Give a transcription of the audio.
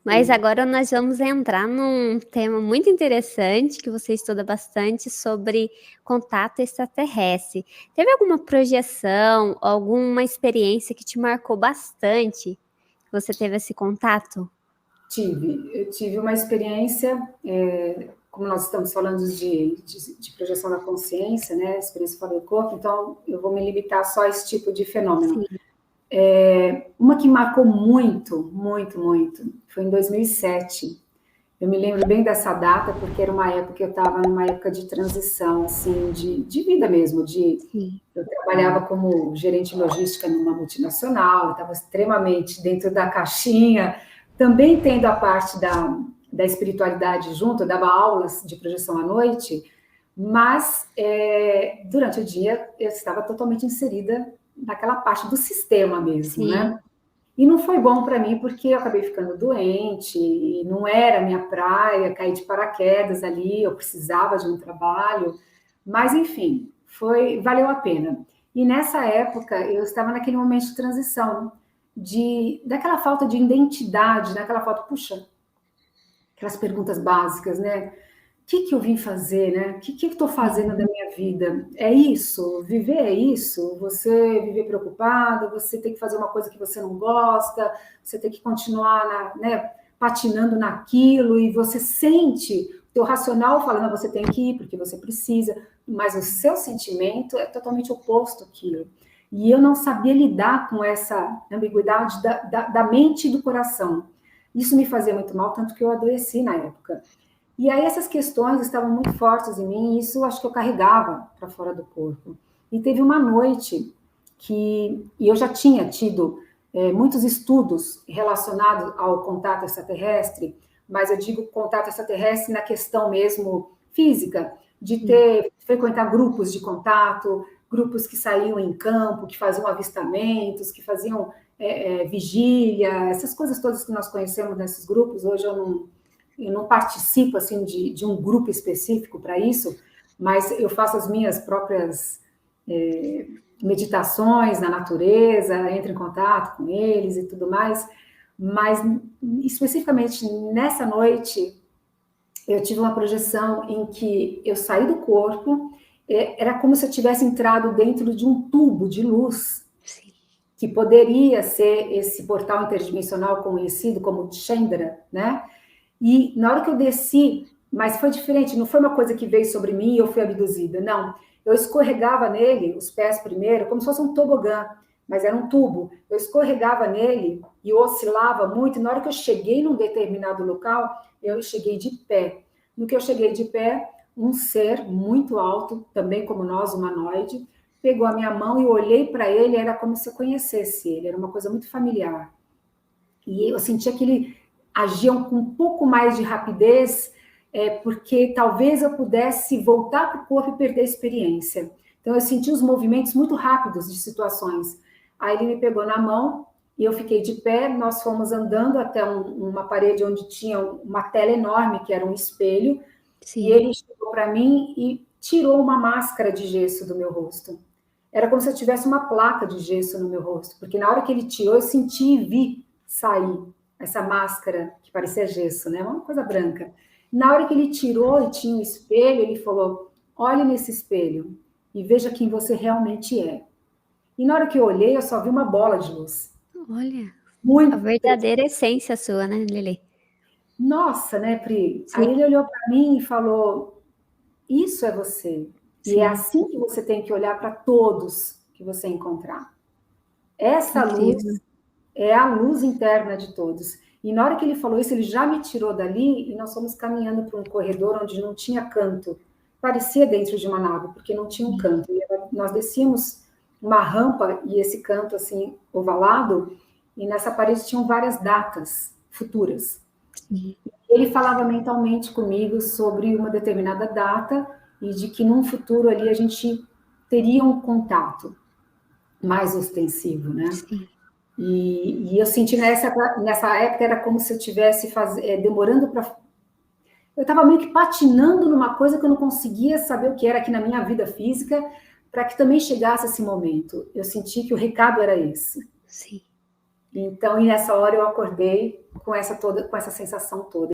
Mas agora nós vamos entrar num tema muito interessante que você estuda bastante sobre contato extraterrestre. Teve alguma projeção, alguma experiência que te marcou bastante? Que você teve esse contato? Eu tive uma experiência, como nós estamos falando de projeção da consciência, né, experiência fora do corpo, então eu vou me limitar só a esse tipo de fenômeno. Sim, Uma que marcou muito, muito, muito, foi em 2007. Eu me lembro bem dessa data, porque era uma época que eu estava numa época de transição, assim, de vida mesmo, sim, eu trabalhava como gerente logística numa multinacional, estava extremamente dentro da caixinha, também tendo a parte da espiritualidade junto, eu dava aulas de projeção à noite, mas durante o dia eu estava totalmente inserida naquela parte do sistema mesmo, sim. né? E não foi bom para mim porque eu acabei ficando doente, e não era a minha praia, caí de paraquedas ali, eu precisava de um trabalho, mas enfim, valeu a pena. E nessa época eu estava naquele momento de transição, daquela falta de identidade, daquela falta, puxa, aquelas perguntas básicas, né? O que eu vim fazer, né? O que eu estou fazendo da minha vida? É isso? Viver é isso? Você viver preocupado, você tem que fazer uma coisa que você não gosta, você tem que continuar né, patinando naquilo e você sente o teu racional falando, você tem que ir porque você precisa, mas o seu sentimento é totalmente oposto àquilo. E eu não sabia lidar com essa ambiguidade da mente e do coração. Isso me fazia muito mal, tanto que eu adoeci na época. E aí essas questões estavam muito fortes em mim, e isso acho que eu carregava para fora do corpo. E teve uma noite e eu já tinha tido muitos estudos relacionados ao contato extraterrestre, mas eu digo contato extraterrestre na questão mesmo física, de frequentar grupos de contato, grupos que saíam em campo, que faziam avistamentos, que faziam vigília, essas coisas todas que nós conhecemos nesses grupos. Hoje eu não participo assim de um grupo específico para isso, mas eu faço as minhas próprias meditações na natureza, entro em contato com eles e tudo mais. Mas especificamente nessa noite eu tive uma projeção em que eu saí do corpo, era como se eu tivesse entrado dentro de um tubo de luz Sim. que poderia ser esse portal interdimensional conhecido como Chandra, né? E na hora que eu desci, mas foi diferente, não foi uma coisa que veio sobre mim e eu fui abduzida, não. Eu escorregava nele, os pés primeiro, como se fosse um tobogã, mas era um tubo. Eu escorregava nele e oscilava muito, e na hora que eu cheguei num determinado local, eu cheguei de pé. No que eu cheguei de pé, um ser muito alto, também como nós, humanoide, pegou a minha mão e eu olhei para ele, era como se eu conhecesse ele, era uma coisa muito familiar. E eu sentia que ele agiam com um pouco mais de rapidez, porque talvez eu pudesse voltar para o corpo e perder a experiência. Então, eu senti os movimentos muito rápidos de situações. Aí ele me pegou na mão e eu fiquei de pé, nós fomos andando até uma parede onde tinha uma tela enorme, que era um espelho, e Sim. ele chegou para mim e tirou uma máscara de gesso do meu rosto. Era como se eu tivesse uma placa de gesso no meu rosto, porque na hora que ele tirou, eu senti e vi sair essa máscara que parecia gesso, né? Uma coisa branca. Na hora que ele tirou e tinha um espelho, ele falou: olhe nesse espelho e veja quem você realmente é. E na hora que eu olhei, eu só vi uma bola de luz. Olha, a Muito. verdadeira essência sua, né, Lili? Nossa, né, Pri? Sim, Aí ele olhou para mim e falou: isso é você. E é sim, assim que você tem que olhar para todos que você encontrar. que Essa luz incrível. é a luz interna de todos. E na hora que ele falou isso, ele já me tirou dali e nós fomos caminhando para um corredor onde não tinha canto. Parecia dentro de uma nave, porque não tinha um canto. E nós descíamos uma rampa e esse canto assim ovalado, e nessa parede tinham várias datas futuras. Sim. Ele falava mentalmente comigo sobre uma determinada data e de que num futuro ali a gente teria um contato mais ostensivo, né? Sim. E eu senti nessa época era como se eu estivesse demorando para. Eu estava meio que patinando numa coisa que eu não conseguia saber o que era aqui na minha vida física, para que também chegasse esse momento. Eu senti que o recado era esse. Sim. Então, e nessa hora eu acordei com essa sensação toda.